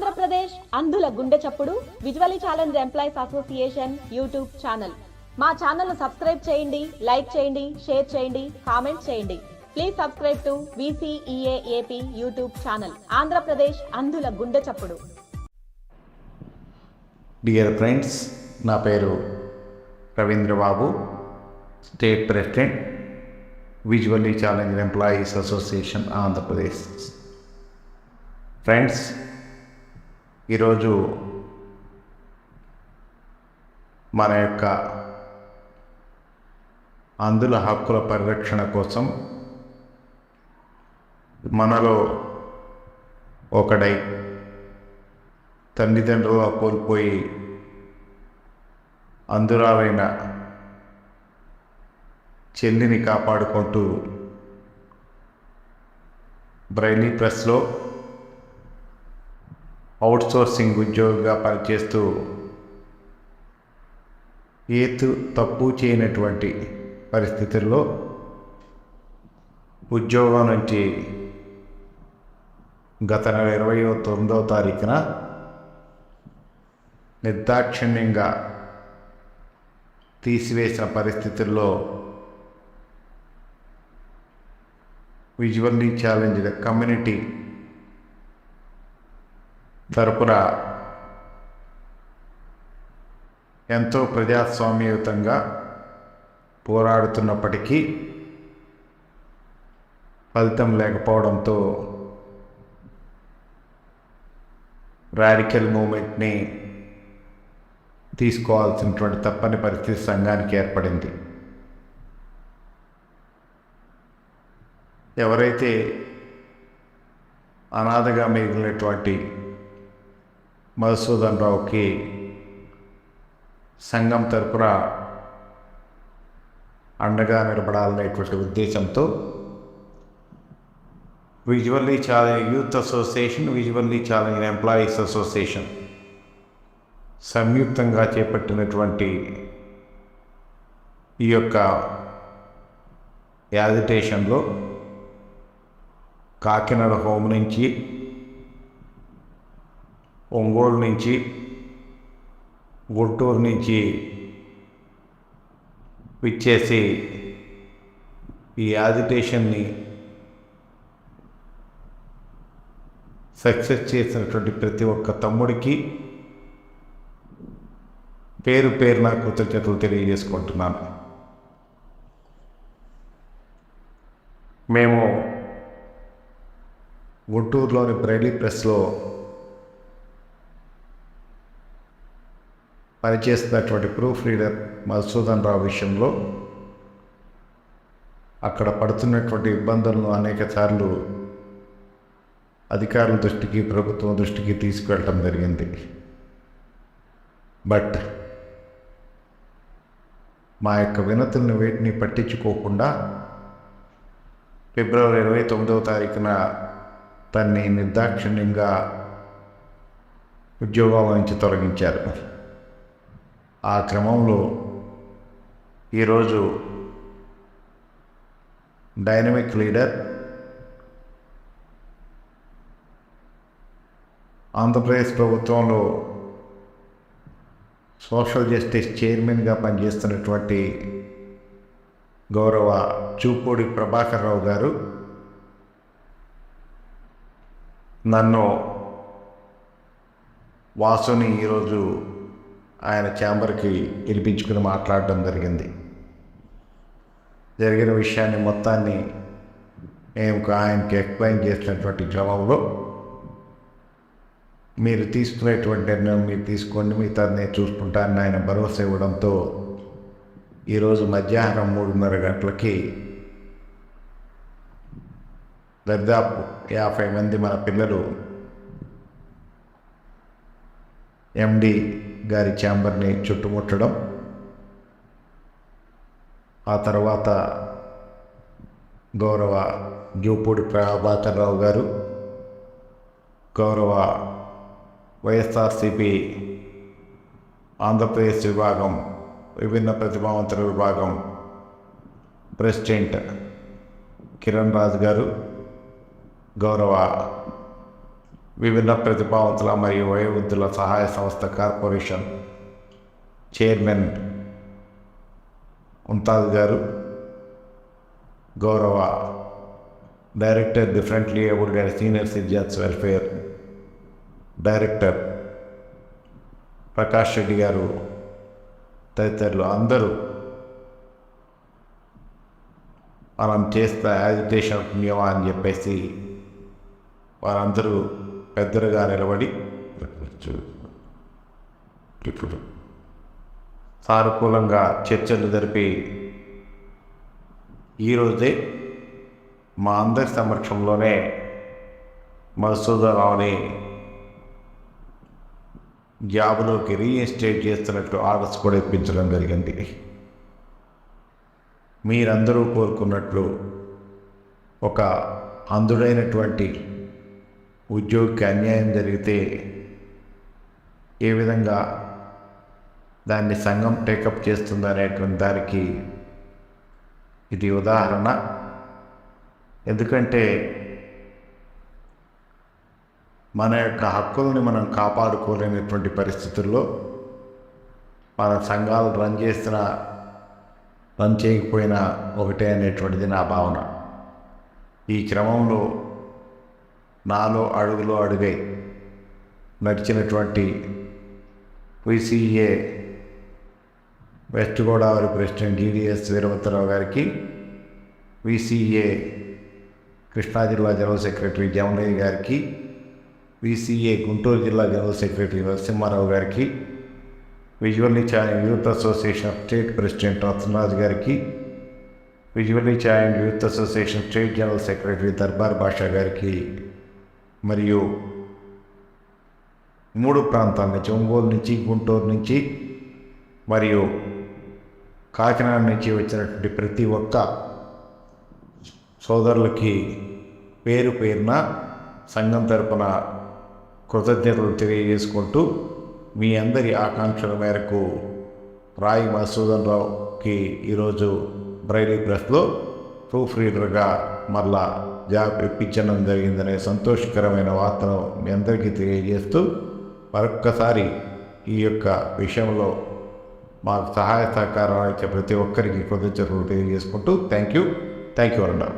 ఆంధ్రప్రదేశ్ అంధుల గుండె చప్పుడు visually challenge employees association YouTube channel. మా ఛానల్ను సబ్స్క్రైబ్ చేయండి, లైక్ చేయండి, షేర్ చేయండి, కామెంట్ చేయండి. Please subscribe to VCEAAP YouTube channel. Andhra Pradesh అంధుల గుండె చప్పుడు. డియర్ ఫ్రెండ్స్, నా పేరు Ravindra Babu, state president, visually challenge employees association Andhra Pradesh. Friends, ఈరోజు మన యొక్క అంధుల హక్కుల పరిరక్షణ కోసం మనలో ఒకడై తల్లిదండ్రులు కోల్పోయి అంధురాలైన చెల్లిని కాపాడుకుంటూ బ్రైలీ ప్రెస్లో అవుట్సోర్సింగ్ ఉద్యోగిగా పనిచేస్తూ తప్పు చేయనటువంటి పరిస్థితుల్లో ఉద్యోగం నుంచి గత నెల 29వ తారీఖున నిర్దాక్షిణ్యంగా తీసివేసిన పరిస్థితుల్లో విజువల్లీ ఛాలెంజ్ కమ్యూనిటీ తరపున ఎంతో ప్రజాస్వామ్యయుతంగా పోరాడుతున్నప్పటికీ ఫలితం లేకపోవడంతో రాడికల్ మూమెంట్ని తీసుకోవాల్సినటువంటి తప్పని పరిస్థితి సంఘానికి ఏర్పడింది. ఎవరైతే అనాథగా మిగిలినటువంటి మధుసూదన్ రావుకి సంఘం తరపున అండగా నిలబడాలనేటువంటి ఉద్దేశంతో visually challenge youth association, visually challenge employees association సంయుక్తంగా చేపట్టినటువంటి ఈ యొక్క యాజిటేషన్లో కాకినాడ హోమ్ నుంచి, ఒంగోలు నుంచి, గుంటూరు నుంచి విచ్చేసి ఈ యాజిటేషన్ని సక్సెస్ చేసినటువంటి ప్రతి ఒక్క తమ్ముడికి పేరు పేరున కృతజ్ఞతలు తెలియజేసుకుంటున్నాను. మేము గుంటూరులోని బ్రైలీ ప్రెస్లో పనిచేస్తున్నటువంటి ప్రూఫ్ రీడర్ మధుసూదన్ రావు విషయంలో అక్కడ పడుతున్నటువంటి ఇబ్బందులను అనేక సార్లు అధికారుల దృష్టికి, ప్రభుత్వం దృష్టికి తీసుకువెళ్ళటం జరిగింది. బట్ మా యొక్క వినతులను వేటిని పట్టించుకోకుండా ఫిబ్రవరి 29వ తారీఖున తన్ని నిర్దాక్షిణ్యంగా ఉద్యోగం నుంచి తొలగించారు. ఆ క్రమంలో ఈరోజు డైనమిక్ లీడర్, ఆంధ్రప్రదేశ్ ప్రభుత్వంలో సోషల్ జస్టిస్ చైర్మన్గా పనిచేస్తున్నటువంటి గౌరవ చూపూడి ప్రభాకర్ రావు గారు నన్ను, వాసుని ఈరోజు ఆయన ఛాంబర్కి పిలిపించుకుని మాట్లాడడం జరిగింది. జరిగిన విషయాన్ని మొత్తాన్ని మేము ఆయనకి ఎక్స్ప్లెయిన్ చేసినటువంటి క్రమంలో మీరు తీసుకునేటువంటి నిర్ణయం మీరు తీసుకోండి, మిగతా నేను చూసుకుంటానని ఆయన భరోసా ఇవ్వడంతో ఈరోజు మధ్యాహ్నం 3:30 గంటలకి దాదాపు 50 మంది మన పిల్లలు ఎండి గారి ఛాంబర్ని చుట్టుముట్టడం, ఆ తర్వాత గౌరవ జూపూడి ప్రభాకర్ రావు గారు, గౌరవ వైఎస్ఆర్సీపీ ఆంధ్రప్రదేశ్ విభాగం, విభిన్న ప్రతిభావంతుల విభాగం ప్రెసిడెంట్ కిరణ్ రాజు గారు, గౌరవ విభిన్న ప్రతిభావంతుల మరియు వయోవృద్ధుల సహాయ సంస్థ కార్పొరేషన్ చైర్మన్ ముంతాజ్ గారు, గౌరవ director differently abled and senior citizens welfare director Prakash Reddy గారు తదితరులు అందరూ మనం చేస్తే యాజిటేషన్ పుణ్యమా అని చెప్పేసి వారందరూ పెద్దలుగా నిలబడి సానుకూలంగా చర్చలు జరిపి ఈరోజే మా అందరి సమక్షంలోనే మధుసూదనరావుని జాబ్లోకి రీఇన్స్టేట్ చేస్తున్నట్టు ఆర్డర్స్ కూడా ఇప్పించడం జరిగింది. మీరందరూ కోరుకున్నట్లు ఒక అంధుడైనటువంటి ఉద్యోగికి అన్యాయం జరిగితే ఏ విధంగా దాన్ని సంఘం టేకప్ చేస్తుందనేటువంటి దానికి ఇది ఉదాహరణ. ఎందుకంటే మన యొక్క హక్కుల్ని మనం కాపాడుకోలేనటువంటి పరిస్థితుల్లో మన సంఘాలు రన్ చేయకపోయినా ఒకటే అనేటువంటిది నా భావన. ఈ క్రమంలో నాలో అడుగులో అడుగై నడిచినటువంటి VCA west Godavari president GDS Veerabhadrarao గారికి, విసిఏ కృష్ణా జిల్లా జనరల్ సెక్రటరీ జమలయ్య గారికి, విసిఏ గుంటూరు జిల్లా జనరల్ సెక్రటరీ నరసింహారావు గారికి, visually challenge youth association state president Ratnaraju గారికి, visually challenge youth association state general secretary Darbar Basha గారికి, మరియు 3 ప్రాంతాల నుంచి ఒంగోలు నుంచి, గుంటూరు నుంచి మరియు కాకినాడ నుంచి వచ్చినటువంటి ప్రతి ఒక్క సోదరులకి పేరు పేరున సంఘం తరపున కృతజ్ఞతలు తెలియజేసుకుంటూ, మీ అందరి ఆకాంక్షల మేరకు రాయి మధుసూదనరావుకి ఈరోజు బ్రైలీ ప్రెస్లో ప్రూఫ్ రీడర్గా మళ్ళా జాబ్ ఇప్పించడం జరిగిందనే సంతోషకరమైన వార్తను మీ అందరికీ తెలియజేస్తూ, మరొక్కసారి ఈ యొక్క విషయంలో మాకు సహాయ సహకారాలు ఇచ్చే ప్రతి ఒక్కరికి కృతజ్ఞతలు తెలియజేసుకుంటూ థ్యాంక్ యూ అన్నారు.